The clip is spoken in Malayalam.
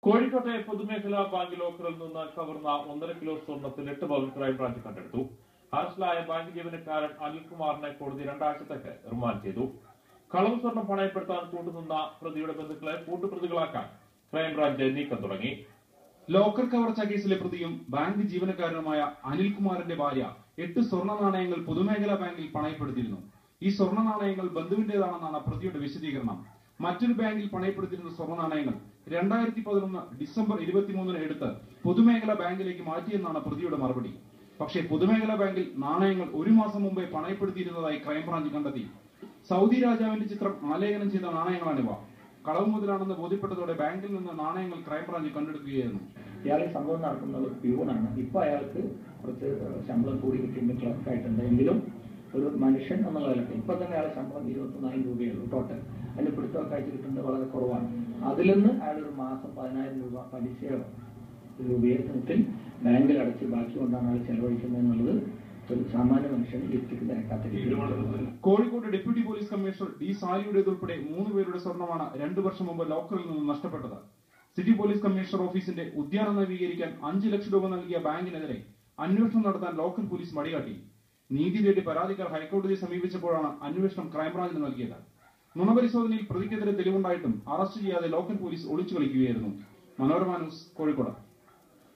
കോഴിക്കോട്ടെ പൊതുമേഖലാ ബാങ്ക് ലോക്കറിൽ നിന്ന് കവർന്ന 1.5 കിലോ സ്വർണ്ണത്തിൽ 8 പവൻ ക്രൈംബ്രാഞ്ച് കണ്ടെടുത്തു. അറസ്റ്റിലായ ബാങ്ക് ജീവനക്കാരൻ അനിൽകുമാറിനെ കോടതി 2 ആഴ്ചത്തേക്ക് റിമാൻഡ് ചെയ്തു. കളവ് സ്വർണം പണയപ്പെടുത്താൻ കൂട്ടുനിന്ന പ്രതിയുടെ ബന്ധുക്കളെ കൂട്ടുപ്രതികളാക്കാൻ ക്രൈംബ്രാഞ്ച് നീക്കം തുടങ്ങി. ലോക്കർ കവർച്ച കേസിലെ പ്രതിയും ബാങ്ക് ജീവനക്കാരനുമായ അനിൽകുമാറിന്റെ ഭാര്യ 8 സ്വർണ്ണ നാണയങ്ങൾ പൊതുമേഖലാ ബാങ്കിൽ പണയപ്പെടുത്തിയിരുന്നു. ഈ സ്വർണ്ണ നാണയങ്ങൾ ബന്ധുവിന്റേതാണെന്നാണ് പ്രതിയുടെ വിശദീകരണം. മറ്റൊരു ബാങ്കിൽ പണയപ്പെടുത്തിയിരുന്ന സ്വർണ്ണ നാണയങ്ങൾ 2011 ഡിസംബർ 23 എടുത്ത് പൊതുമേഖലാ ബാങ്കിലേക്ക് മാറ്റിയെന്നാണ് പ്രതിയുടെ മറുപടി. പക്ഷേ പൊതുമേഖലാ ബാങ്കിൽ നാണയങ്ങൾ 1 മാസം മുമ്പേ പണയപ്പെടുത്തിയിരുന്നതായി ക്രൈംബ്രാഞ്ച് കണ്ടെത്തി. സൗദി രാജാവിന്റെ ചിത്രം ആലേഖനം ചെയ്ത നാണയങ്ങളാണിവ. കളവ് മുതലാണെന്ന് ബോധ്യപ്പെട്ടതോടെ ബാങ്കിൽ നിന്ന് നാണയങ്ങൾ ക്രൈംബ്രാഞ്ച് കണ്ടെടുക്കുകയായിരുന്നു. ഇയാളെ സംഭവം നടത്തുന്നത് പ്യൂണാണ്. ഇപ്പൊ അയാൾക്ക് കുറച്ച് ശമ്പളം കൂടി കിട്ടിയിട്ട് ക്ലർക്കായിട്ടുണ്ട്. എങ്കിലും ഒരു മനുഷ്യൻ എന്നുള്ള നിലയ്ക്ക് ഇപ്പൊ തന്നെ അയാളെ ശമ്പളം 24,000 രൂപയുള്ളൂ ടോട്ടൽ. അതിന് പിടുത്തമൊക്കെ അയച്ചു കിട്ടുന്നത് വളരെ കുറവാണ്. അതിൽ നിന്ന് അയാൾ ഒരു മാസം 10,000 രൂപ പലിശയോ രൂപത്തിൽ ബാങ്കിൽ അടച്ച് ബാക്കി കൊണ്ടാണ് അയാൾ ചെലവഴിക്കുന്നത് എന്നുള്ളത് ഒരു സാമാന്യ മനുഷ്യന് യുക്തിക്ക് നിരക്കാത്ത രീതിയിൽ. Kozhikode deputy police commissioner D സാലിയുടേതുൾപ്പെടെ 3 പേരുടെ സ്വർണ്ണമാണ് 2 വർഷം മുമ്പ് ലോക്കറിൽ നിന്ന് നഷ്ടപ്പെട്ടത്. സിറ്റി പോലീസ് കമ്മീഷണർ ഓഫീസിന്റെ ഉദ്യാനം നവീകരിക്കാൻ 5 ലക്ഷം രൂപ നൽകിയ ബാങ്കിനെതിരെ അന്വേഷണം നടത്താൻ ലോക്കൽ പോലീസ് മടികാട്ടി. നീതി തേടി പരാതിക്കാർ ഹൈക്കോടതിയെ സമീപിച്ചപ്പോഴാണ് അന്വേഷണം ക്രൈംബ്രാഞ്ചിന് നൽകിയത്. നുണപരിശോധനയിൽ പ്രതിക്കെതിരെ തെളിവുണ്ടായിട്ടും അറസ്റ്റ് ചെയ്യാതെ ലോക്കൽ പോലീസ് ഒളിച്ചു കളിക്കുകയായിരുന്നു. മനോരമ ന്യൂസ്, കോഴിക്കോട്.